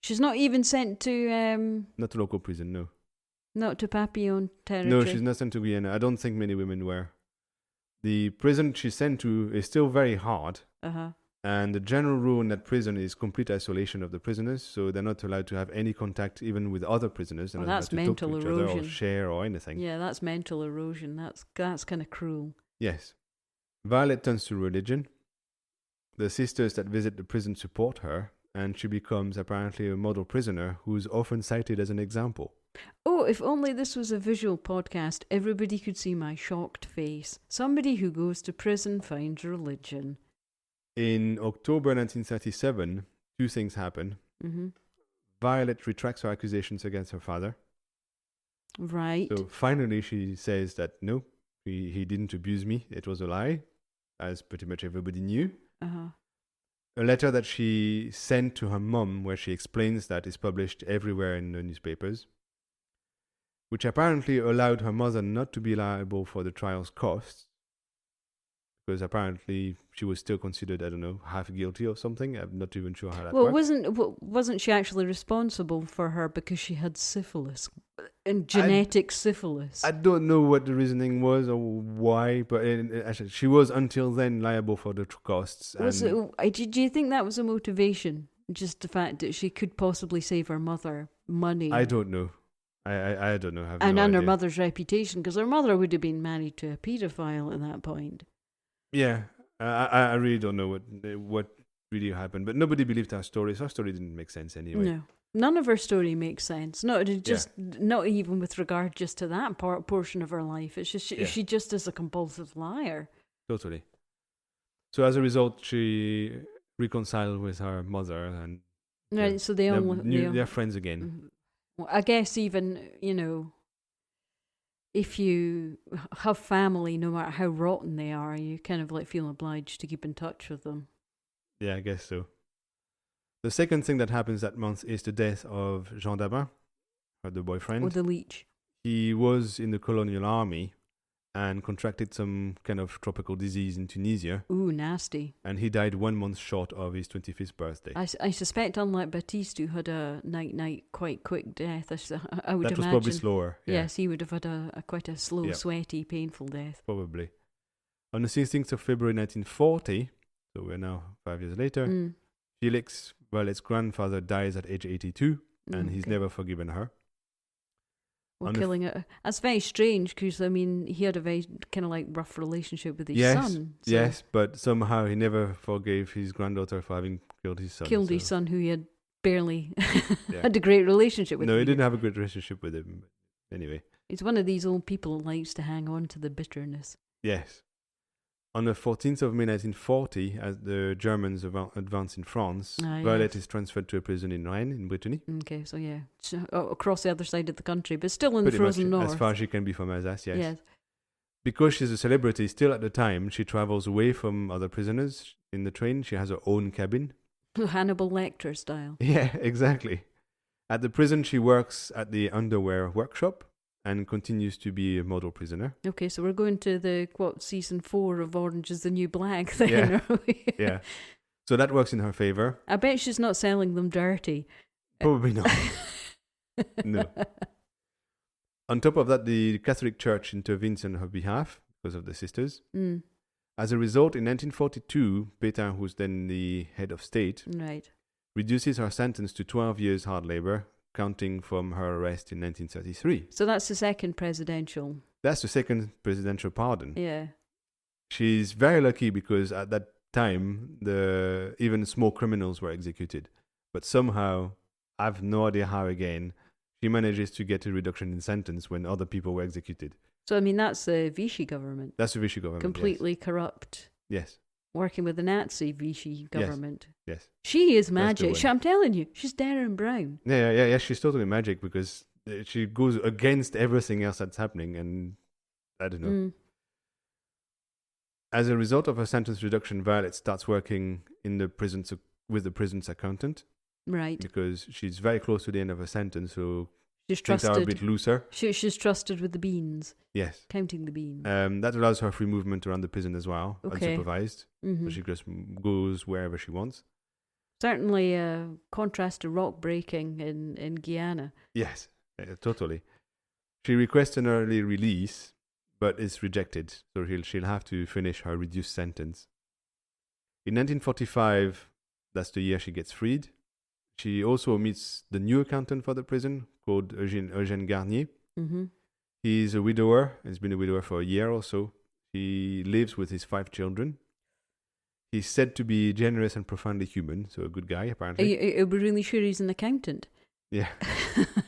She's not even sent to... Not a local prison, no. Not to Papillon territory? No, she's not sent to Guyana. I don't think many women were. The prison she's sent to is still very hard. And the general rule in that prison is complete isolation of the prisoners, so they're not allowed to have any contact even with other prisoners. They're not allowed to talk to each other or share or anything. Yeah, that's mental erosion. That's kind of cruel. Yes. Violet turns to religion. The sisters that visit the prison support her, and she becomes apparently a model prisoner who's often cited as an example. Oh, if only this was a visual podcast, everybody could see my shocked face. Somebody who goes to prison finds religion. In October 1937, two things happen. Violet retracts her accusations against her father. Right. So finally she says that no, he didn't abuse me. It was a lie, as pretty much everybody knew. Uh-huh. A letter that she sent to her mum where she explains that is published everywhere in the newspapers, which apparently allowed her mother not to be liable for the trial's costs, because apparently she was still considered, I don't know, half guilty or something. I'm not even sure how that Well, works. wasn't she actually responsible for her because she had syphilis and genetic syphilis? I don't know what the reasoning was or why, but actually, she was until then liable for the costs. Do you think that was a motivation? Just the fact that she could possibly save her mother money? I don't know. I don't know. I have and no her idea. mother's reputation, because her mother would have been married to a paedophile at that point. Yeah, I really don't know what really happened, but nobody believed her story. So her story didn't make sense anyway. No, none of her story makes sense. Not even with regard just to that portion of her life. It's just she just is a compulsive liar. Totally. So as a result, she reconciled with her mother, and right. So they're friends again. Well, I guess even if you have family, no matter how rotten they are, you kind of like feel obliged to keep in touch with them. Yeah, I guess so. The second thing that happens that month is the death of Jean-Daba, the boyfriend. Or the leech. He was in the colonial army and contracted some kind of tropical disease in Tunisia. Ooh, nasty. And he died 1 month short of his 25th birthday. I suspect, unlike Baptiste, who had a night, quite quick death, I would imagine. That was probably slower. Yeah. Yes, he would have had quite a slow, sweaty, painful death. Probably. On the 16th of February 1940, so we're now 5 years later, Felix, Violette's grandfather, dies at age 82, and he's never forgiven her. Well, killing it. That's very strange because, I mean, he had a very kind of like rough relationship with his son. So yes, but somehow he never forgave his granddaughter for having killed his son. His son, who he had barely had a great relationship with. No, he didn't have a good relationship with him. Anyway. He's one of these old people who likes to hang on to the bitterness. Yes. On the 14th of May 1940, as the Germans advance in France, Violette is transferred to a prison in Rennes, in Brittany. Okay, so across the other side of the country, but still in the frozen north. As far as she can be from Alsace, yes. Because she's a celebrity still at the time, she travels away from other prisoners in the train. She has her own cabin. Hannibal Lecter style. Yeah, exactly. At the prison, she works at the underwear workshop and continues to be a model prisoner. Okay, so we're going to season 4 of Orange is the New Black then, are we? Yeah. So that works in her favour. I bet she's not selling them dirty. Probably not. No. On top of that, the Catholic Church intervenes on her behalf because of the sisters. As a result, in 1942, Pétain, who's then the head of state, reduces her sentence to 12 years hard labour, counting from her arrest in 1933. So that's the second presidential. That's the second presidential pardon. Yeah. She's very lucky because at that time, even small criminals were executed. But somehow, I have no idea how again, she manages to get a reduction in sentence when other people were executed. So, I mean, that's the Vichy government. That's the Vichy government, completely corrupt. Yes. Working with the Nazi Vichy government. Yes. She is magic. I'm telling you, she's Darren Brown. Yeah. She's totally magic because she goes against everything else that's happening, and I don't know. As a result of her sentence reduction, Violet starts working in the prison with the prison's accountant. Right. Because she's very close to the end of her sentence, so she's things are a bit looser. She's trusted with the beans. Yes. Counting the beans. That allows her free movement around the prison as well, unsupervised. So she just goes wherever she wants. Certainly a contrast to rock breaking in Guyana. Yes, totally. She requests an early release, but is rejected, so she'll have to finish her reduced sentence. In 1945, that's the year she gets freed. She also meets the new accountant for the prison, called Eugène Garnier. He's a widower. He's been a widower for a year or so. He lives with his 5 children. He's said to be generous and profoundly human, so a good guy, apparently. Are you really sure he's an accountant? Yeah.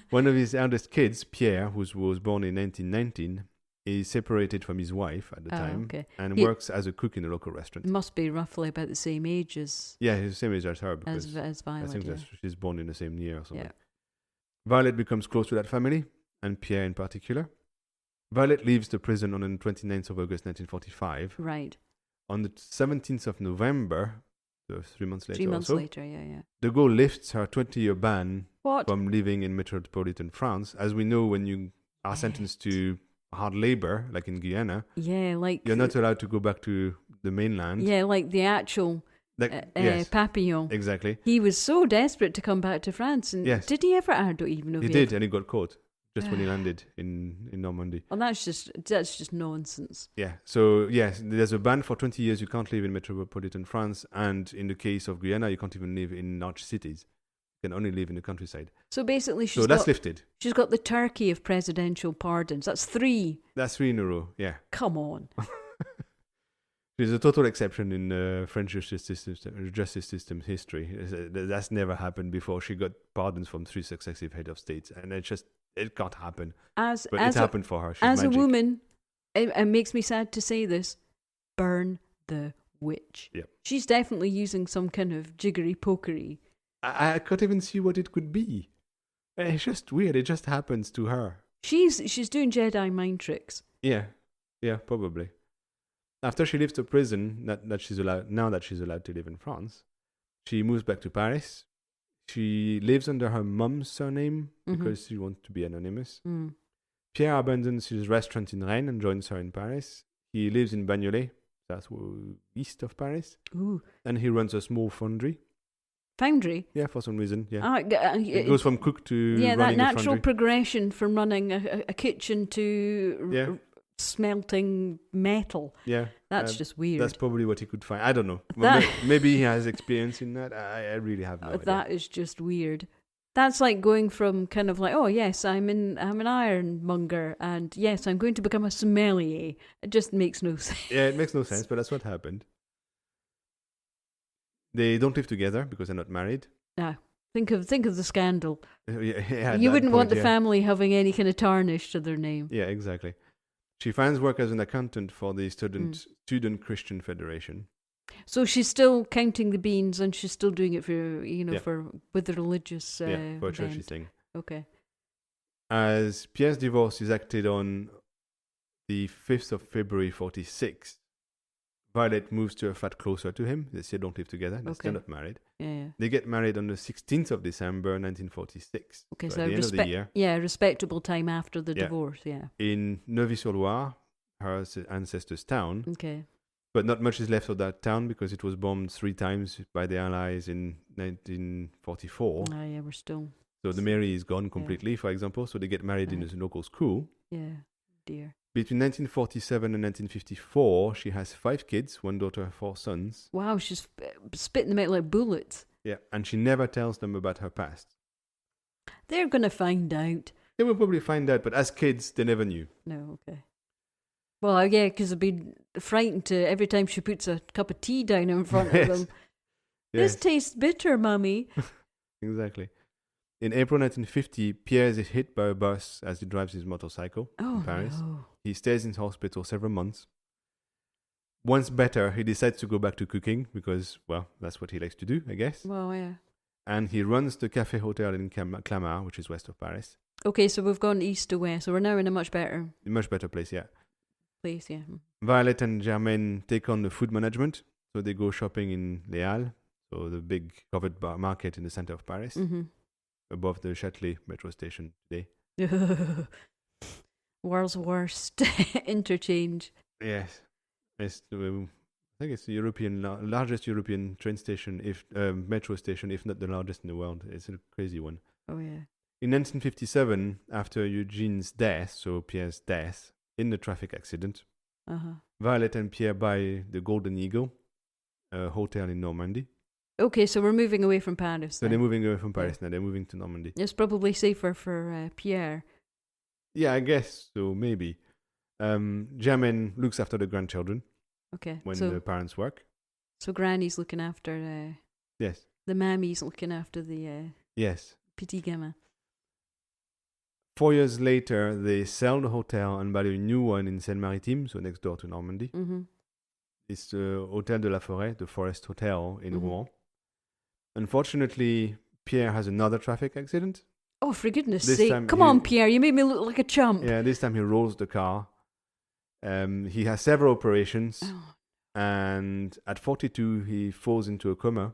One of his eldest kids, Pierre, who was born in 1919, is separated from his wife at the time and works as a cook in a local restaurant. Must be roughly about the same age as... Yeah, he's the same age as her. As Violet, I think that she's born in the same year or something. Yeah. Violet becomes close to that family. and Pierre in particular. Violette leaves the prison on the 29th of August 1945. Right. On the 17th of November, so 3 months later 3 months also, later, yeah. de Gaulle lifts her 20-year ban What? from living in metropolitan France. As we know, when you are sentenced to hard labor, like in Guyana, Yeah, like... you're not allowed to go back to the mainland. Yeah, like the actual Yes, Papillon. exactly. He was so desperate to come back to France. And Yes. Did he ever? I don't even know if He did, and he got caught just when he landed in Normandy. Well, that's just nonsense. Yeah, so yes, there's a ban for 20 years. You can't live in metropolitan France, and in the case of Guyana, you can't even live in large cities. You can only live in the countryside. So basically, that's lifted. She's got the turkey of presidential pardons. That's 3. That's 3 in a row, yeah. Come on. She's a total exception in French justice system history. That's never happened before. She got pardons from 3 successive head of states, and it can't happen. But it happened for her. She's as magic. A woman, it makes me sad to say this, burn the witch. Yep. She's definitely using some kind of jiggery-pokery. I can't even see what it could be. It's just weird. It just happens to her. She's doing Jedi mind tricks. Yeah, probably. After she leaves the prison, now that she's allowed to live in France, she moves back to Paris. She lives under her mom's surname because she wants to be anonymous. Mm. Pierre abandons his restaurant in Rennes and joins her in Paris. He lives in Bagnolet, that's east of Paris. Ooh. And he runs a small foundry. Foundry? Yeah, for some reason, yeah. It goes from cook to running that a foundry. natural progression from running a kitchen to smelting metal. Yeah. That's just weird. That's probably what he could find. I don't know. Maybe he has experience in that. I really have no idea. That is just weird. That's like going from kind of like, oh yes, I'm an ironmonger, and yes, I'm going to become a sommelier. It just makes no sense. Yeah, it makes no sense, but that's what happened. They don't live together because they're not married. No. Think of the scandal. Yeah, you wouldn't want the family having any kind of tarnish to their name. Yeah, exactly. She finds work as an accountant for the Student Christian Federation. So she's still counting the beans, and she's still doing it for with the religious for a churchy thing. Okay. As Pierre's divorce is acted on the 5th of February 1946, Violette moves to a flat closer to him. They still don't live together. They're still not married. Yeah. They get married on the 16th of December 1946. Okay, so at the end of the year. Yeah, respectable time after the divorce, yeah. In Neuvy-sur-Loire, her ancestors' town. Okay. But not much is left of that town because it was bombed 3 times by the Allies in 1944. Oh, yeah, we're still... So the mairie is gone completely, for example. So they get married in a local school. Yeah, dear. Between 1947 and 1954, she has 5 kids, 1 daughter and 4 sons. Wow, she's spitting them out like bullets. Yeah, and she never tells them about her past. They're going to find out. They will probably find out, but as kids, they never knew. No, okay. Well, yeah, because they'd be frightened to every time she puts a cup of tea down in front of them. This tastes bitter, Mummy. Exactly. In April 1950, Pierre is hit by a bus as he drives his motorcycle in Paris. No. He stays in hospital several months. Once better, he decides to go back to cooking because, well, that's what he likes to do, I guess. Well, yeah. And he runs the Café Hotel in Clamart, which is west of Paris. Okay, so we've gone east to west, so we're now in a much better place, yeah. Place, yeah. Violette and Germaine take on the food management, so they go shopping in Les Halles, so the big covered market in the center of Paris, above the Châtelet metro station today. World's worst interchange. Yes, I think it's the largest European train station, metro station, if not the largest in the world. It's a crazy one. Oh yeah. In 1957, after Eugene's death, so Pierre's death, in the traffic accident, Violette and Pierre buy the Golden Eagle, a hotel in Normandy. Okay, so we're moving away from Paris. So they're moving away from Paris now. They're moving to Normandy. It's probably safer for Pierre. Yeah, I guess so. Maybe. Germaine looks after the grandchildren. Okay. When the parents work. So Granny's looking after. Yes. The mammy's looking after the. Yes. Petit gamin. 4 years later, they sell the hotel and buy a new one in Seine-Maritime, so next door to Normandy. Mm-hmm. It's the Hôtel de la Forêt, the Forest Hotel in Rouen. Unfortunately, Pierre has another traffic accident. Oh, for goodness This sake. time Come he- on, Pierre, you made me look like a chump. Yeah, this time he rolls the car. He has several operations, Oh, and at 42, he falls into a coma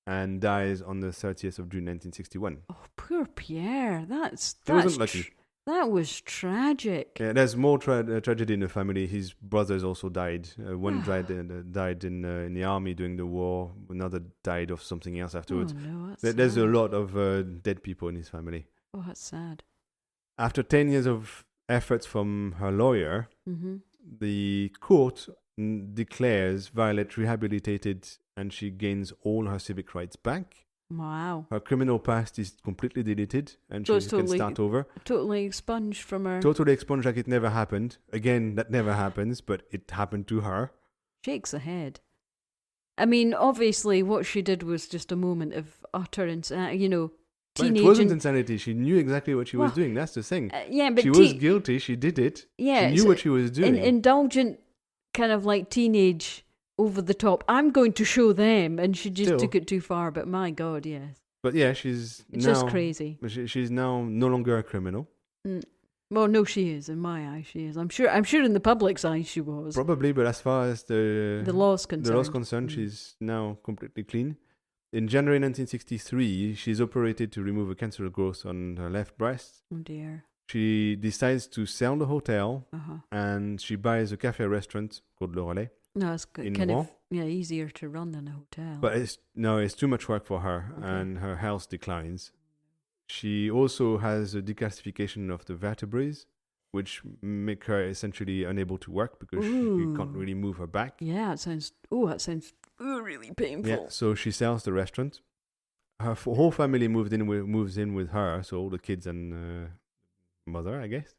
and dies on the 30th of June 1961. oh, poor Pierre. That's wasn't lucky. That was tragic. Yeah, there's more tragedy in the family. His brothers also died. One died in the army during the war. Another died of something else afterwards. Oh, no, that's There's a sad. lot of dead people in his family. Oh, that's sad. After 10 years of efforts from her lawyer, Mm-hmm. the court declares Violette rehabilitated and she gains all her civic rights back. Wow. Her criminal past is completely deleted and So she it's can totally- start over. Totally expunged from her. Totally expunged like it never happened. Again, that never happens, but it happened to her. Shakes the head. I mean, obviously, what she did was just a moment of utter insanity. But Teenage. it wasn't and- insanity. She knew exactly what she was Well, doing. That's the thing. yeah, but She was guilty. She did it. yeah, She knew so what she was doing. indulgent, kind of like teenage, over the top. I'm going to show them, and she just Still. took it too far. But my God, yes, But yeah, she's it's now, just crazy. She's now no longer a criminal. Well, no, she is in my eyes. She is. I'm sure in the public's eyes she was. Probably, but as far as the law's the concerned. law's concerned, she's now completely clean. In January 1963, she's operated to remove a cancerous growth on her left breast. Oh dear. She decides to sell the hotel Uh-huh. and she buys a cafe restaurant called Le Relais. No, it's In kind Rouen? of easier to run than a hotel. But it's too much work for her Okay. and her health declines. She also has a decalcification of the vertebrae, which make her essentially unable to work because she can't Ooh. really move her back. Yeah, that sounds really painful. Yeah, so she sells the restaurant. Her whole family moves in with her, so all the kids and mother, I guess.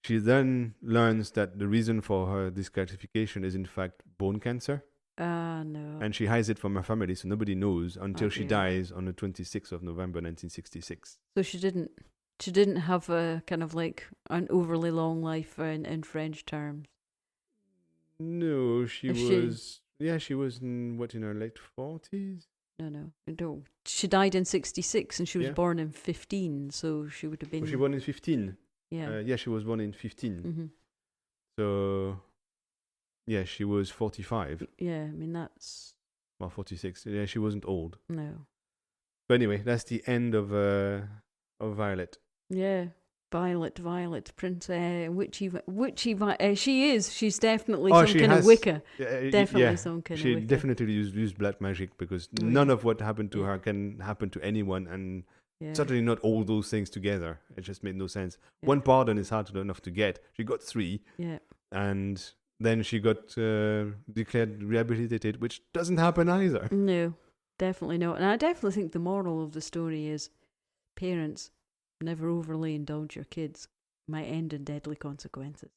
She then learns that the reason for her disqualification is in fact bone cancer, No. and she hides it from her family, so nobody knows until she dear. dies on the 26th of November 1966. So she didn't have a kind of like an overly long life in French terms. No, she If she- was. Yeah, she was in her late 40s. No. She died in 66 and she was Yeah. born in 15, so she would have been. Was she born in 15? Yeah. Yeah, she was born in 15. hmm So, yeah, she was 45. Yeah, I mean that's 46. Yeah, she wasn't old. no. But anyway, that's the end of Violette. Yeah. Violet, Princess, witchy. She is. She's definitely some she kind of has- Wicca. Yeah, Definitely some kind of she Wicca. definitely used black magic because Oh, none yeah. of what happened to Yeah. her can happen to anyone, and Yeah. certainly not all those things together. It just made no sense. Yeah. One pardon is hard enough to get. She got 3, Yeah. and then she got declared rehabilitated, which doesn't happen either. No, definitely not. And I definitely think the moral of the story is parents, never overly indulge your kids. Might end in deadly consequences.